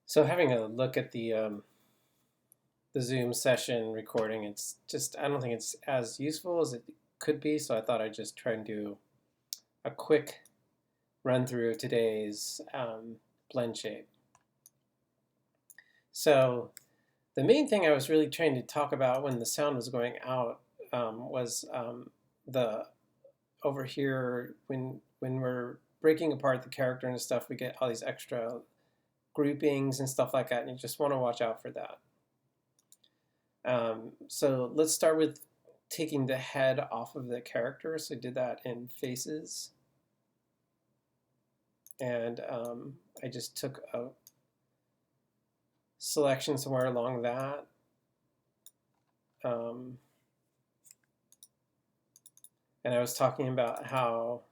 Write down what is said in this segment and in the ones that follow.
So having a look at the Zoom session recording, it's just I don't think it's as useful as it could be. So I thought I'd just try and do a quick run through of today's blend shape. So the main thing I was really trying to talk about when the sound was going out was the over here when we're breaking apart the character and stuff, we get all these extra groupings and stuff like that, and you just want to watch out for that. So let's start with taking the head off of the character. So I did that in faces. And I just took a selection somewhere along that. And I was talking about how,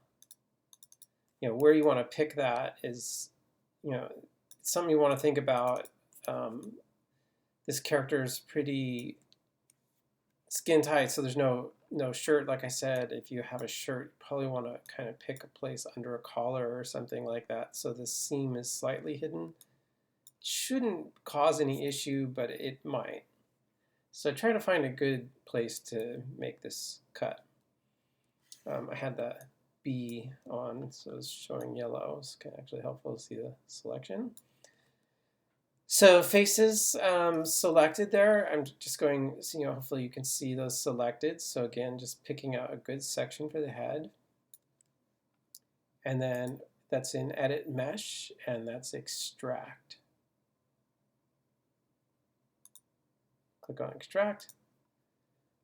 where you want to pick that is, something you want to think about. This character is pretty skin tight, so there's no shirt. Like I said, if you have a shirt, you probably want to kind of pick a place under a collar or something like that, so the seam is slightly hidden. It shouldn't cause any issue, but it might. So try to find a good place to make this cut. I had the B on, so it's showing yellow. It's actually helpful to see the selection. So faces selected there. I'm just going, hopefully you can see those selected. So again, just picking out a good section for the head. And then that's in Edit Mesh, and that's Extract. Click on Extract.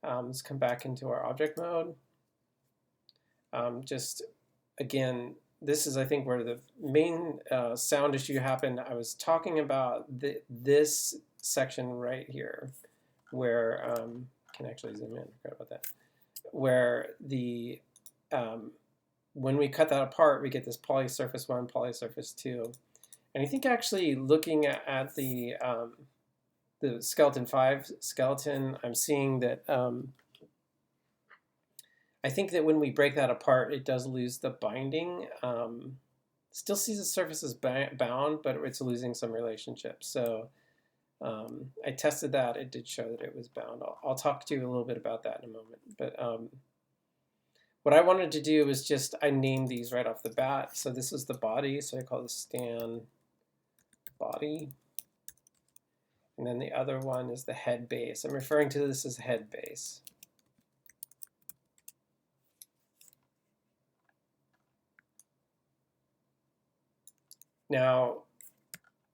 Let's come back into our object mode. Just, again, this is, I think, where the main sound issue happened. I was talking about this section right here, where can actually zoom in. Forgot about that. Where the when we cut that apart, we get this polysurface 1, polysurface 2, and I think actually looking at the skeleton 5 skeleton, I'm seeing that. I think that when we break that apart, it does lose the binding. Still sees the surface as bound, but it's losing some relationship. So I tested that. It did show that it was bound. I'll talk to you a little bit about that in a moment. But what I wanted to do was just, I named these right off the bat. So this is the body. So I call this Stan body. And then the other one is the head base. I'm referring to this as head base. Now,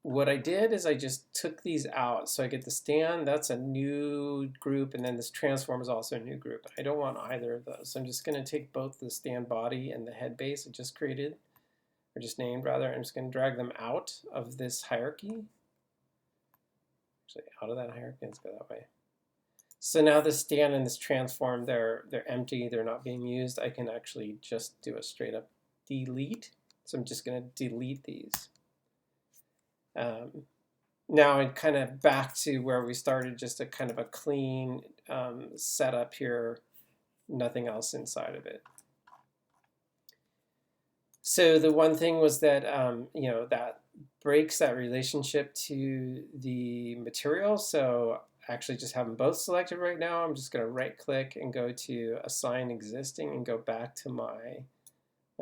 what I did is I just took these out. So I get the Stan, that's a new group, and then this transform is also a new group. I don't want either of those. So I'm just going to take both the Stan body and the head base I just created, or just named rather. I'm just going to drag them out of this hierarchy. Actually, out of that hierarchy, let's go that way. So now the Stan and this transform, they're empty, they're not being used. I can actually just do a straight up delete. So I'm just going to delete these. Now I'm kind of back to where we started, just a kind of a clean setup here, nothing else inside of it. So the one thing was that, that breaks that relationship to the material. So I actually just have them both selected right now. I'm just going to right click and go to Assign Existing and go back to my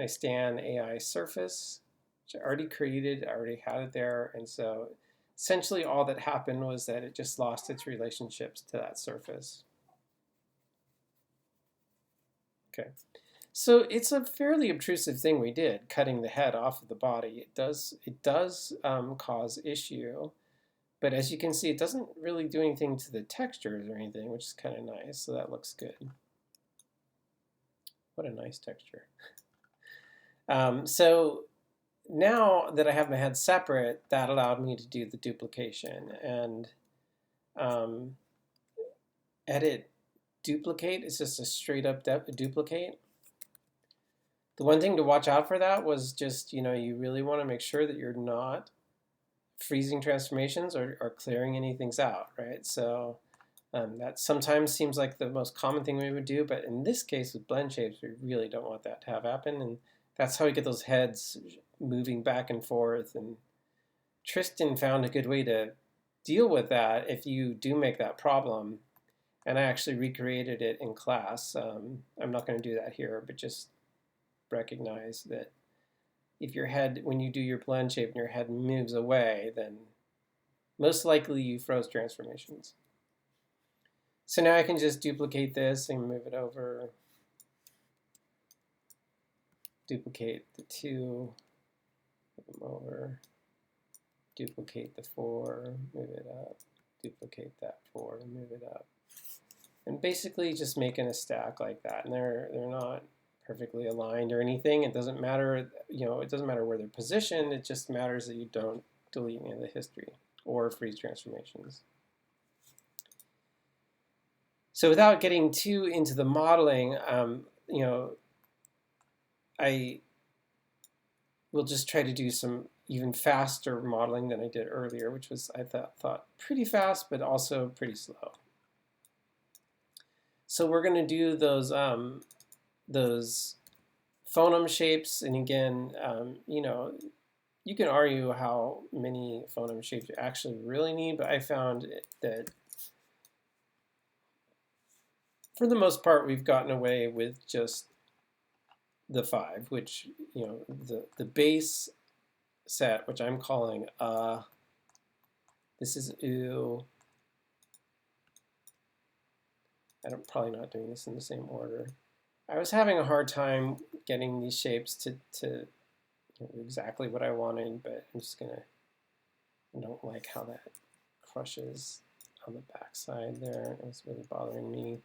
Stan AI surface, which I already created. I already had it there. And so essentially all that happened was that it just lost its relationships to that surface. Okay. So it's a fairly obtrusive thing we did, cutting the head off of the body. It does cause issue, but as you can see, it doesn't really do anything to the textures or anything, which is kind of nice. So that looks good. What a nice texture. So now that I have my head separate, that allowed me to do the duplication and edit duplicate. It's just a straight up duplicate. The one thing to watch out for that was just, you really want to make sure that you're not freezing transformations or clearing anything out, right? So that sometimes seems like the most common thing we would do, but in this case with blend shapes, we really don't want that to have happen. And that's how we get those heads moving back and forth and Tristan found a good way to deal with that if you do make that problem. And I actually recreated it in class. I'm not going to do that here, but just recognize that if your head, when you do your blend shape and your head moves away, then most likely you froze transformations. So now I can just duplicate this and move it over. Duplicate the 2, move them over. Duplicate the 4, move it up. Duplicate that 4, move it up. And basically just making a stack like that. And they're not perfectly aligned or anything. It doesn't matter, it doesn't matter where they're positioned. It just matters that you don't delete any of the history or freeze transformations. So without getting too into the modeling, I will just try to do some even faster modeling than I did earlier, which was, I thought pretty fast, but also pretty slow. So we're going to do those phoneme shapes, and again, you can argue how many phoneme shapes you actually really need, but I found that for the most part, we've gotten away with just the 5, which, the base set, which I'm calling this is oo. I'm probably not doing this in the same order. I was having a hard time getting these shapes to exactly what I wanted, but I'm just gonna, I don't like how that crushes on the back side there. It was really bothering me.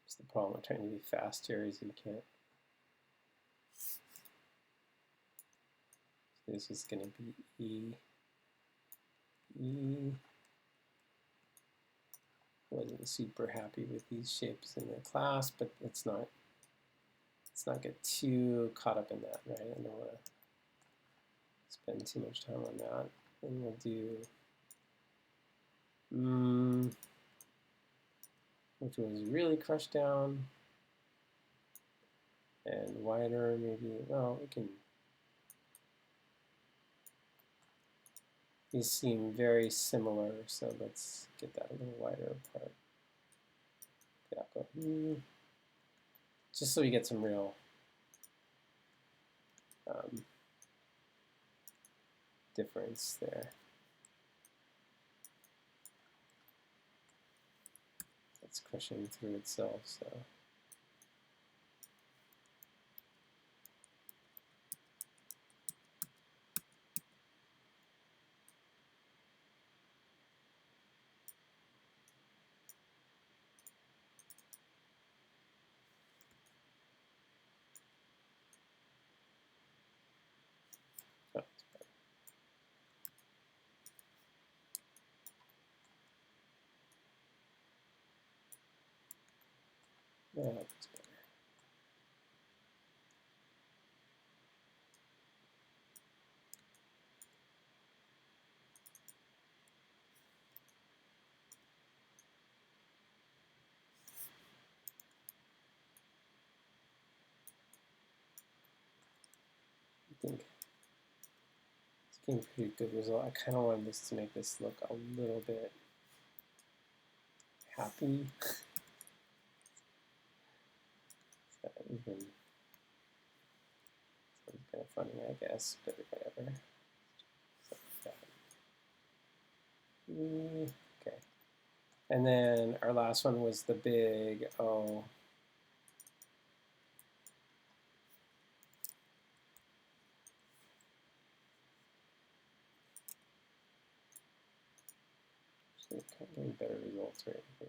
It's the problem with trying to be fast here is you can't. So this is going to be E. Wasn't super happy with these shapes in the class, but let's not get too caught up in that, right? I don't want to spend too much time on that. And we'll do which was really crushed down and wider, maybe. Well, we can. These seem very similar, so let's get that a little wider apart. Yeah, go. Just so we get some real difference there. It's crushing through itself, so. Yeah, that's better. I think it's getting a pretty good result. I kind of wanted this to make this look a little bit happy. Even sounds kind of funny, I guess, but whatever. Okay. And then our last one was the big O. Actually, getting better results right here.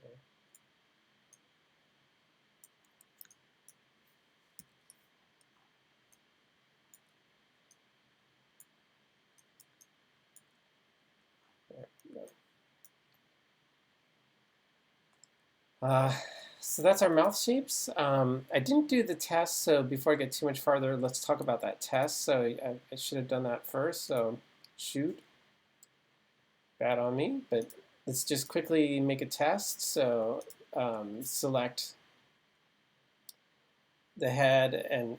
So that's our mouth shapes. I didn't do the test, so before I get too much farther, let's talk about that test. So I should have done that first, so shoot. Bad on me, but let's just quickly make a test. So select the head, and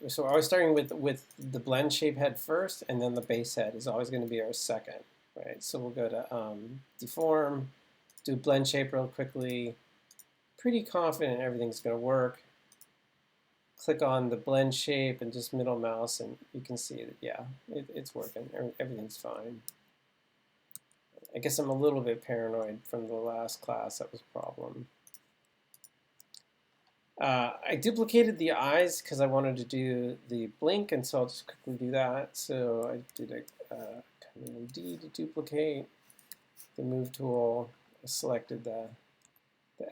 so we're always starting with the blend shape head first, and then the base head is always going to be our second, right? So we'll go to deform, do blend shape real quickly. Pretty confident everything's going to work. Click on the blend shape and just middle mouse, and you can see that, yeah, it's working. Everything's fine. I guess I'm a little bit paranoid from the last class. That was a problem. I duplicated the eyes because I wanted to do the blink, and so I'll just quickly do that. So I did a Command D to duplicate the move tool. I selected the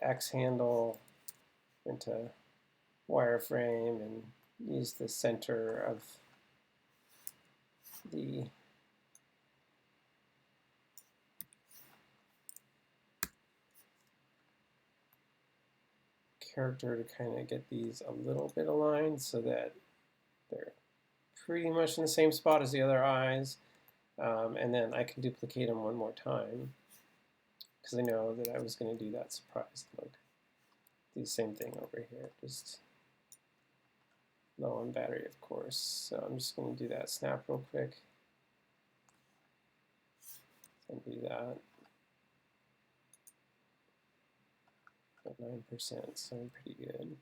X handle into wireframe and used the center of the character to kind of get these a little bit aligned so that they're pretty much in the same spot as the other eyes. And then I can duplicate them one more time because I know that I was going to do that surprise look. Do the same thing over here, just low on battery, of course. So I'm just going to do that snap real quick and do that. At 9%, so pretty good.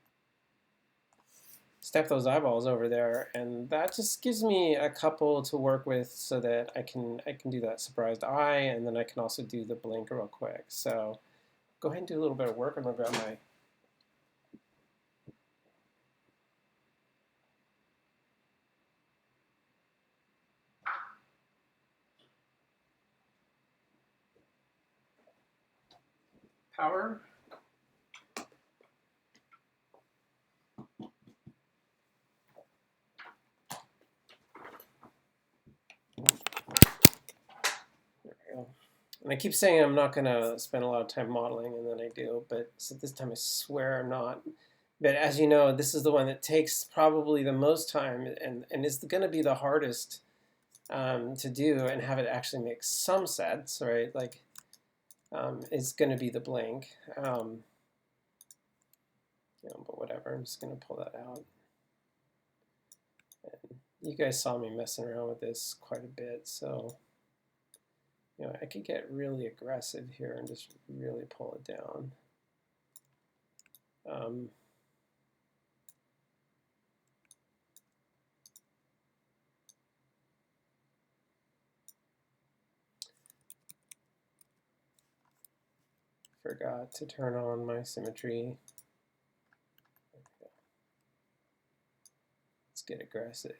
Step those eyeballs over there, and that just gives me a couple to work with so that I can do that surprised eye, and then I can also do the blink real quick. So go ahead and do a little bit of work. I'm gonna grab my power. There we go. And I keep saying I'm not going to spend a lot of time modeling, and then I do, but so this time I swear I'm not. But as you know, this is the one that takes probably the most time and is going to be the hardest to do and have it actually make some sense, right? Like, it's going to be the blink. But whatever, I'm just going to pull that out. And you guys saw me messing around with this quite a bit, so I could get really aggressive here and just really pull it down. Forgot to turn on my symmetry. Let's get aggressive.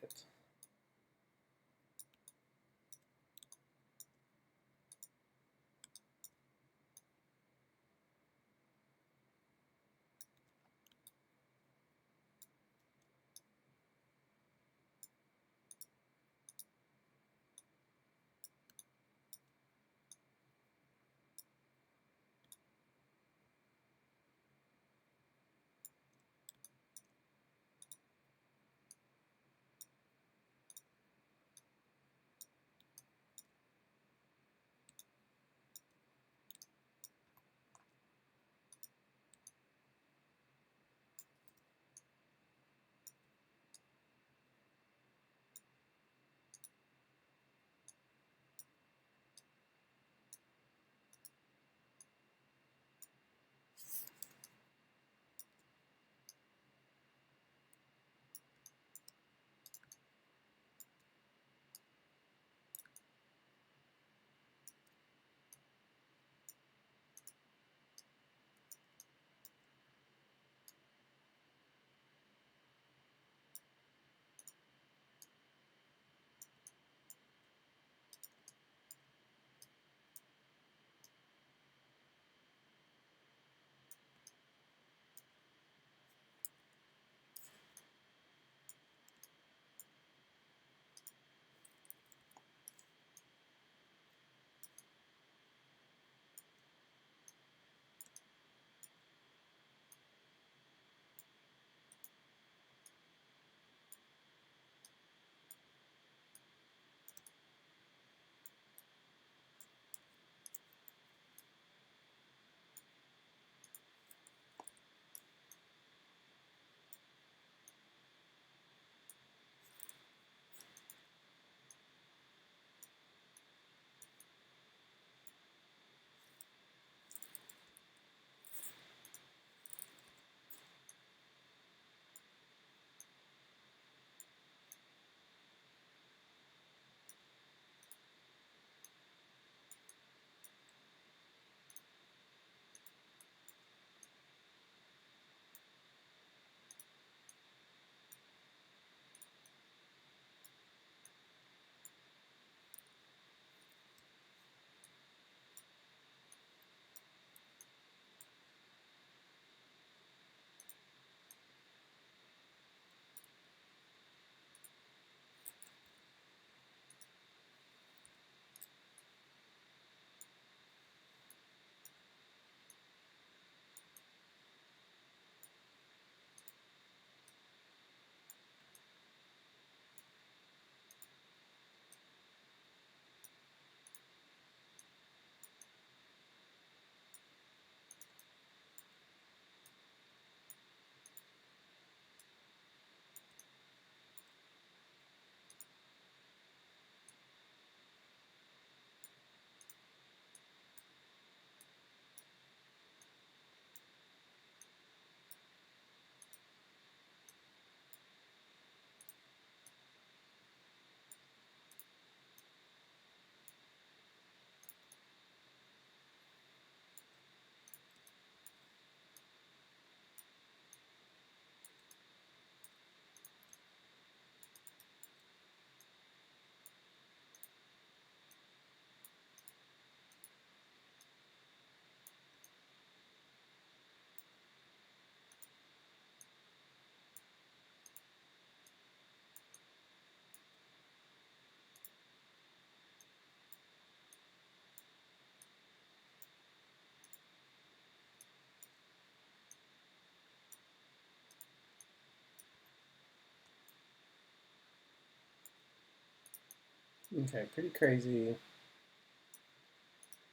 Okay, pretty crazy,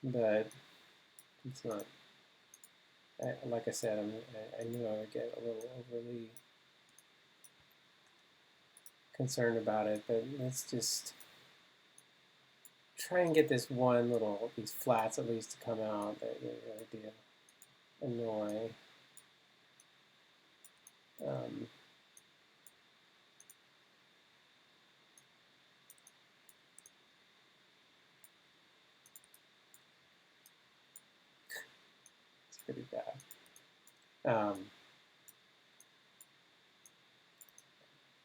but it's not. Like I said, I knew I would get a little overly concerned about it, but let's just try and get this one little, these flats at least to come out that really do annoy. Um, it's pretty bad. There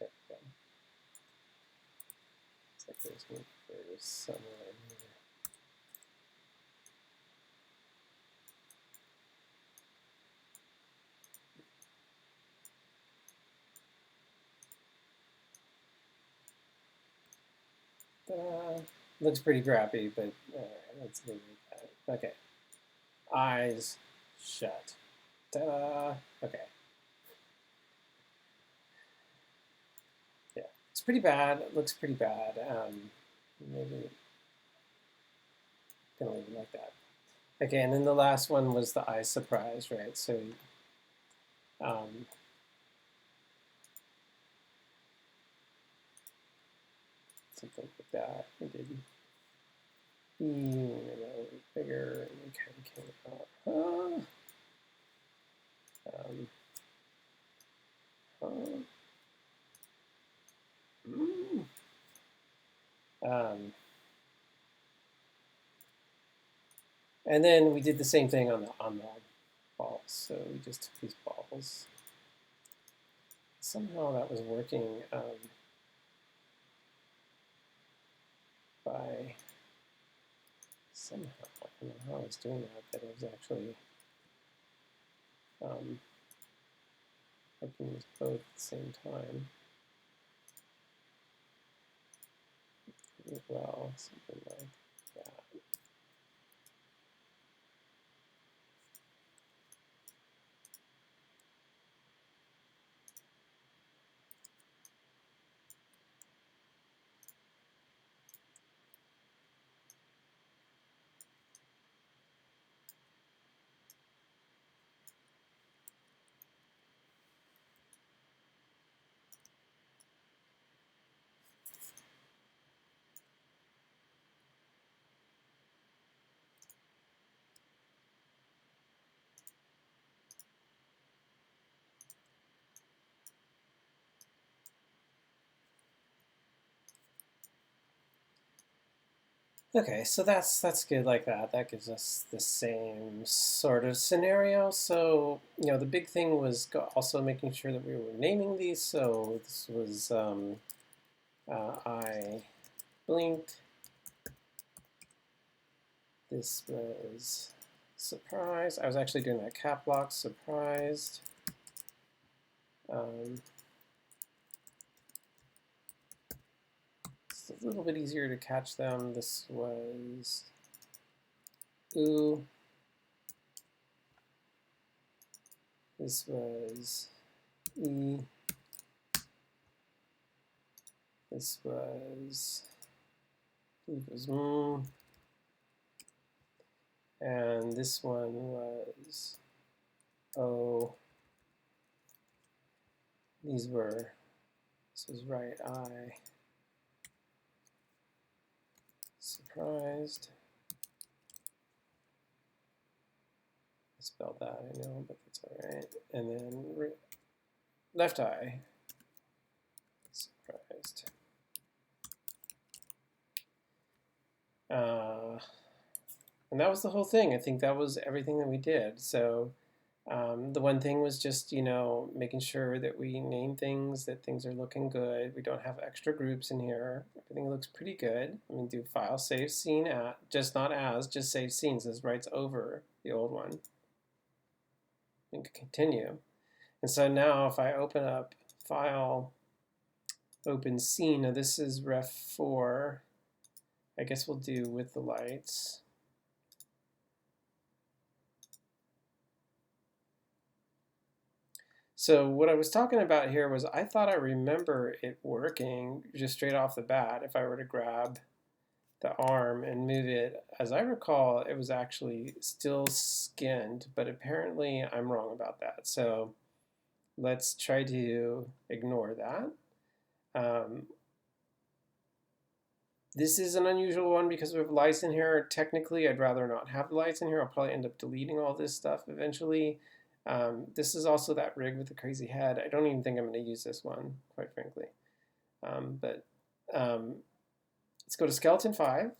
we go. It's like there's one for somewhere in here. Looks pretty crappy, but let's leave it at that. Okay. Eyes shut. Ta-da! Okay. Yeah, it's pretty bad. It looks pretty bad. Maybe gonna leave it like that. Okay, and then the last one was the eye surprise, right? So um, something like that. We did E, and then a little bigger, and we kind of came out. Mm. And then we did the same thing on the balls. So we just took these balls. Somehow that was working by somehow. I don't know how I was doing that. That it was actually working with both at the same time. Well, something like that. Okay, so that's good like that. That gives us the same sort of scenario. So, the big thing was also making sure that we were naming these. So this was I blinked. This was surprise. I was actually doing that cap lock, surprised. It's a little bit easier to catch them. This was ooh. This was E. This was, I believe it was M. And this one was O. These were, this was right eye. Surprised. I spelled that, I know, but that's all right. And then left eye. Surprised. And that was the whole thing. I think that was everything that we did. So the one thing was just, making sure that we name things, that things are looking good. We don't have extra groups in here. Everything looks pretty good. I'm going to do file, save scene, at, just not as, just save scenes. This writes over the old one. And continue. And so now if I open up file, open scene, now this is ref 4. I guess we'll do with the lights. So what I was talking about here was I thought I remember it working just straight off the bat if I were to grab the arm and move it, as I recall, it was actually still skinned, but apparently I'm wrong about that. So let's try to ignore that. This is an unusual one because we have lights in here. Technically, I'd rather not have the lights in here. I'll probably end up deleting all this stuff eventually. This is also that rig with the crazy head. I don't even think I'm going to use this one, quite frankly. But let's go to skeleton 5.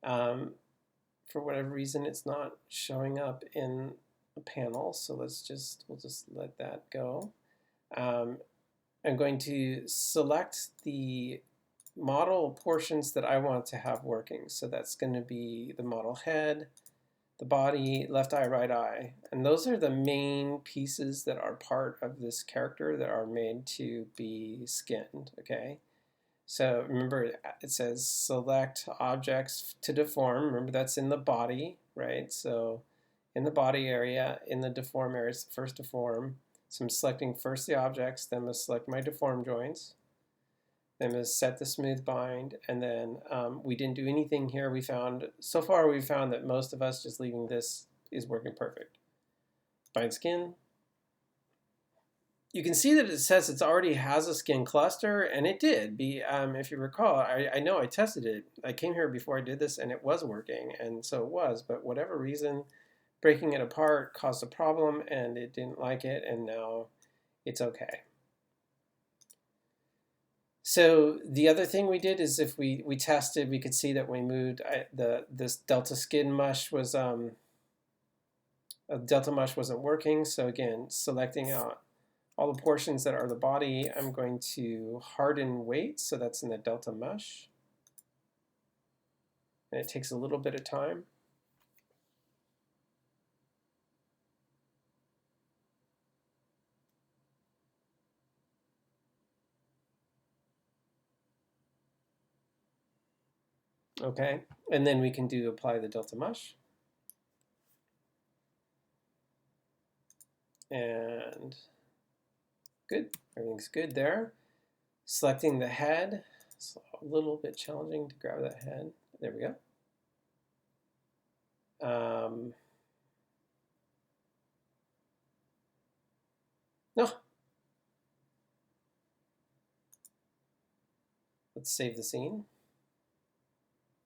For whatever reason, it's not showing up in a panel, so we'll just let that go. I'm going to select the model portions that I want to have working. So that's going to be the model head, the body, left eye, right eye. And those are the main pieces that are part of this character that are made to be skinned, okay? So remember, it says select objects to deform. Remember, that's in the body, right? So in the body area, in the deform area, it's the first deform. So I'm selecting first the objects, then I'm going to select my deform joints. Then I'm going to set the smooth bind, and then we didn't do anything here. So far we've found that most of us just leaving this is working perfect. Bind skin. You can see that it says it already has a skin cluster, and it did. If you recall, I know I tested it. I came here before I did this, and it was working, and so it was. But whatever reason, breaking it apart caused a problem, and it didn't like it, and now it's okay. So the other thing we did is if we tested, we could see that we moved this delta skin mush was delta mush wasn't working. So again, selecting out all the portions that are the body, I'm going to harden weight, so that's in the delta mush. And it takes a little bit of time. Okay, and then we can apply the delta mush. And good, everything's good there. Selecting the head, it's a little bit challenging to grab that head. There we go. No. Let's save the scene.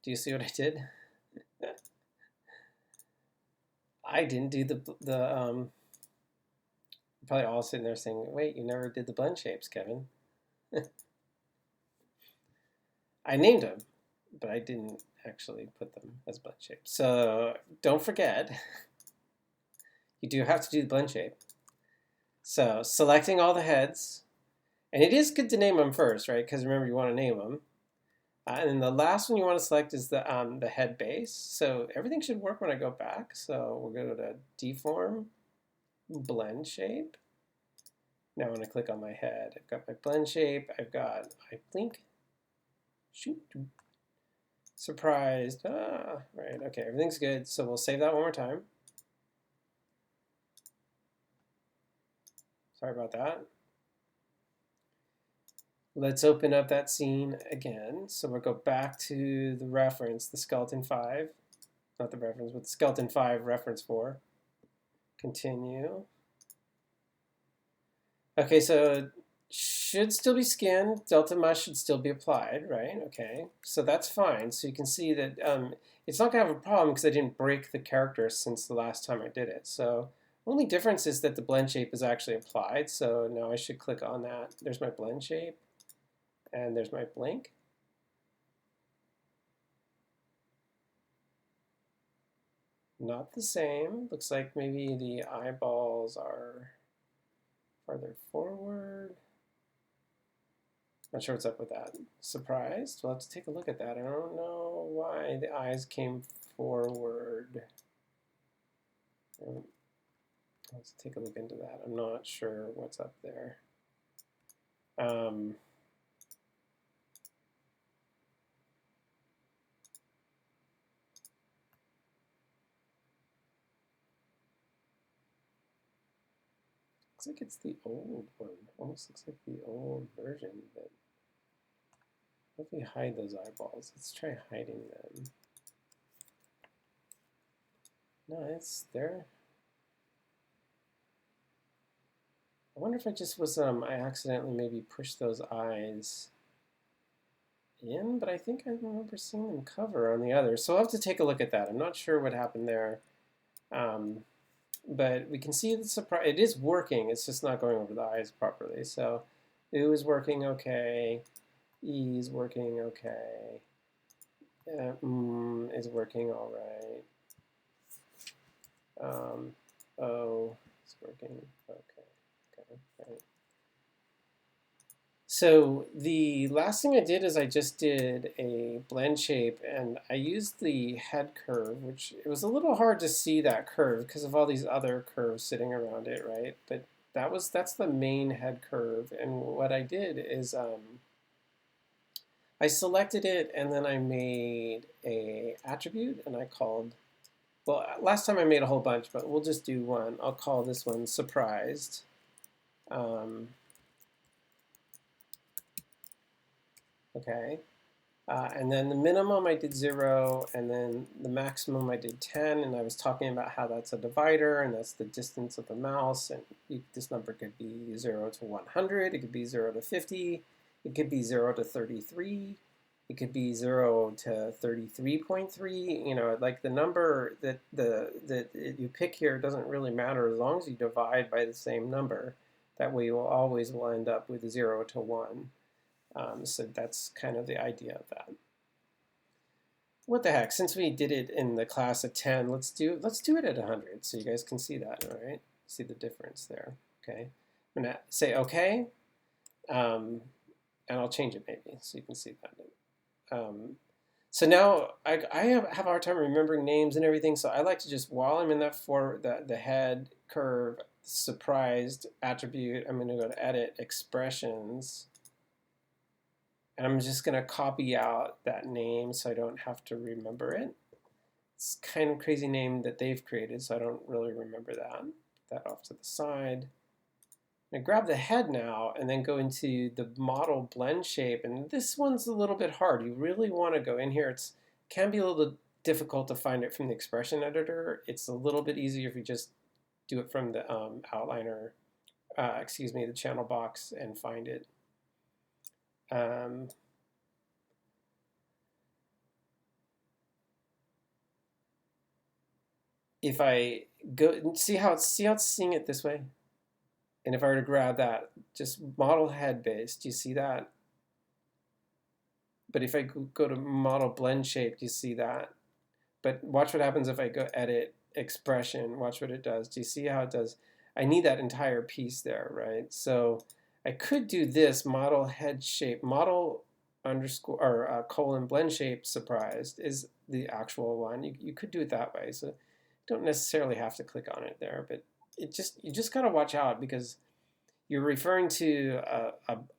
Do you see what I did? I didn't do the probably all sitting there saying, wait, you never did the blend shapes, Kevin. I named them, but I didn't actually put them as blend shapes. So don't forget, you do have to do the blend shape. So selecting all the heads, and it is good to name them first, right? Because remember, you want to name them. And then the last one you want to select is the head base. So everything should work when I go back. So we'll go to deform, blend shape. Now when I click on my head, I've got my blend shape, I've got my blink. Shoot. Surprised. Right, okay, everything's good. So we'll save that one more time. Sorry about that. Let's open up that scene again. So we'll go back to the reference, the skeleton 5. Not the reference, but the skeleton 5 reference 4. Continue. Okay, so should still be skinned. Delta mush should still be applied, right? Okay, so that's fine. So you can see that it's not going to have a problem because I didn't break the character since the last time I did it. So only difference is that the blend shape is actually applied. So now I should click on that. There's my blend shape, and there's my blink. Not the same. Looks like maybe the eyeballs are farther forward. Not sure what's up with that. Surprised? We'll have to take a look at that. I don't know why the eyes came forward. Let's take a look into that. I'm not sure what's up there. Looks like it's the old one. Almost looks like the old version, but What if we hide those eyeballs? Let's try hiding them. No, it's there. I wonder if it just was, I accidentally maybe pushed those eyes in, but I think I remember seeing them cover on the other. So I'll have to take a look at that. I'm not sure what happened there. But we can see the surprise. It is working. It's just not going over the eyes properly. So U is working okay. E is working okay. Is working all right. O is working okay. Right. So the last thing I did is I just did a blend shape, and I used the head curve, which it was a little hard to see that curve because of all these other curves sitting around it, right? But that's the main head curve, and what I did is I selected it, and then I made a attribute, and I called, well, last time I made a whole bunch, but we'll just do one. I'll call this one surprised. Okay. And then the minimum I did 0, and then the maximum I did 10, and I was talking about how that's a divider, and that's the distance of the mouse, and this number could be 0 to 100, it could be 0 to 50, it could be 0 to 33, it could be 0 to 33.3, you know, like the number that you pick here doesn't really matter as long as you divide by the same number. That way you always will end up with 0 to 1. So that's kind of the idea of that. What the heck? Since we did it in the class of 10, let's do it at 100 so you guys can see that, all right? See the difference there. Okay. I'm gonna say okay, and I'll change it maybe so you can see that. So now I have a hard time remembering names and everything, so I like to just, while I'm in that the head curve surprised attribute, I'm going to go to edit expressions. And I'm just going to copy out that name so I don't have to remember it. It's kind of crazy name that they've created, so I don't really remember that. Put that off to the side. I'm going to grab the head now and then go into the model blend shape. And this one's a little bit hard. You really want to go in here. It can be a little difficult to find it from the expression editor. It's a little bit easier if you just do it from the outliner, the channel box and find it. If I go, see how it's seeing it this way? And if I were to grab that, just model head base, do you see that? But if I go to model blend shape, do you see that? But watch what happens if I go edit expression. Watch what it does. Do you see how it does? I need that entire piece there, right? So I could do this model head shape, model underscore or colon blend shape surprised is the actual one. You could do it that way. So you don't necessarily have to click on it there, but you just gotta watch out because you're referring to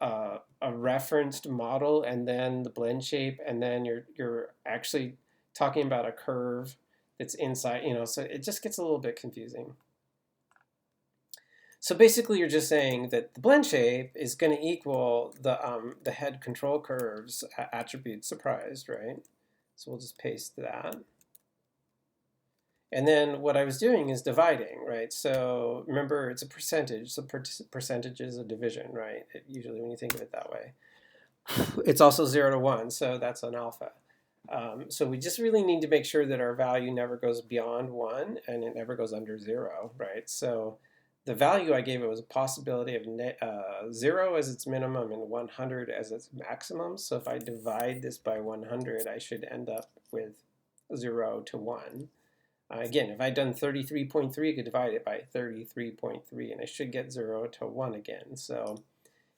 a referenced model and then the blend shape, and then you're actually talking about a curve that's inside, you know, so it just gets a little bit confusing. So basically you're just saying that the blend shape is going to equal the head control curves attribute surprised, right? So we'll just paste that. And then what I was doing is dividing, right? So remember, it's a percentage. So percentage is a division, right? Usually when you think of it that way. It's also 0 to 1, so that's an alpha. So we just really need to make sure that our value never goes beyond 1 and it never goes under 0, right? So the value I gave it was a possibility of 0 as its minimum and 100 as its maximum. So if I divide this by 100, I should end up with 0 to 1. Again, if I'd done 33.3, I could divide it by 33.3, and I should get 0 to 1 again. So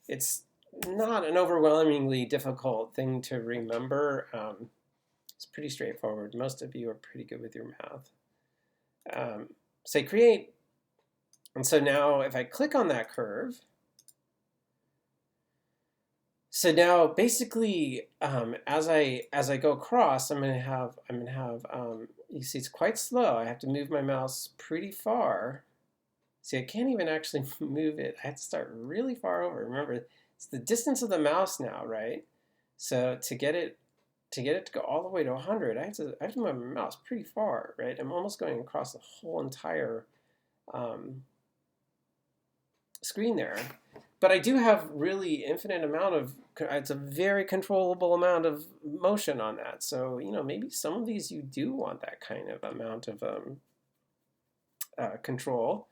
it's not an overwhelmingly difficult thing to remember. It's pretty straightforward. Most of you are pretty good with your math. Say create. And so now if I click on that curve, so now basically as I go across, I'm gonna have you see it's quite slow. I have to move my mouse pretty far. See, I can't even actually move it. I have to start really far over. Remember, it's the distance of the mouse now, right? So to get it to go all the way to 100, I have to move my mouse pretty far, right? I'm almost going across the whole entire screen there. But I do have really infinite amount of, it's a very controllable amount of motion on that. So, maybe some of these you do want that kind of amount of control.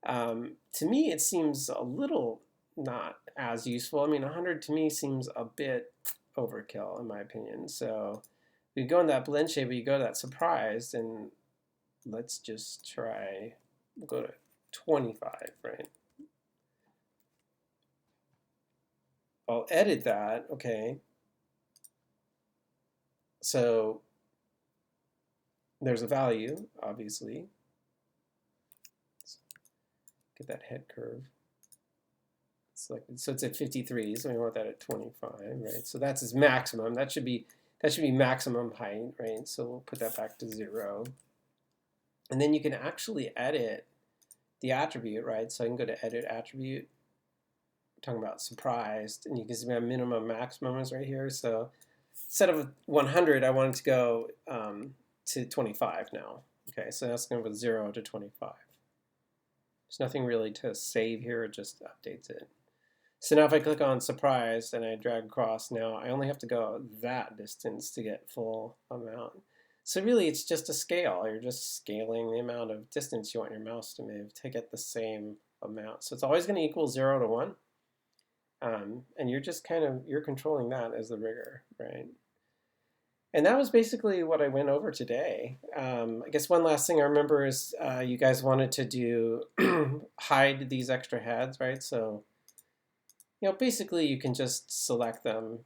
To me, it seems a little not as useful. I mean, 100 to me seems a bit overkill in my opinion. So we go in that blend shape, we go to that surprised, and let's just try, we'll go to 25, right? I'll edit that, okay. So there's a value, obviously. Let's get that head curve selected. So it's at 53, so we want that at 25, right? So that's its maximum. That should be maximum height, right? So we'll put that back to 0. And then you can actually edit the attribute, right? So I can go to edit attribute, talking about surprised, and you can see my minimum maximum is right here. So instead of 100, I wanted to go to 25 now. Okay, so that's going from 0 to 25. There's nothing really to save here, it just updates it. So now if I click on surprised and I drag across, now I only have to go that distance to get full amount. So really it's just a scale. You're just scaling the amount of distance you want your mouse to move to get the same amount. So it's always going to equal 0 to 1. And you're just you're controlling that as the rigger, right? And that was basically what I went over today. I guess one last thing I remember is you guys wanted to do hide these extra heads, right? So, basically you can just select them.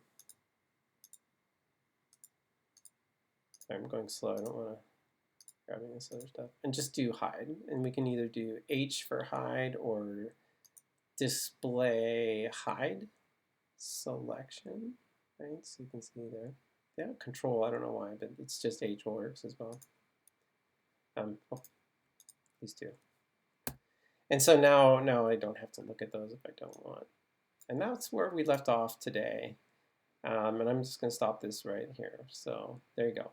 Sorry, I'm going slow. I don't want to grabbing this other stuff. And just do hide. And we can either do H for hide or display hide selection, right? So you can see there. Yeah, control, I don't know why, but it's just H works as well. These two. And so now I don't have to look at those if I don't want. And that's where we left off today. And I'm just going to stop this right here. So there you go.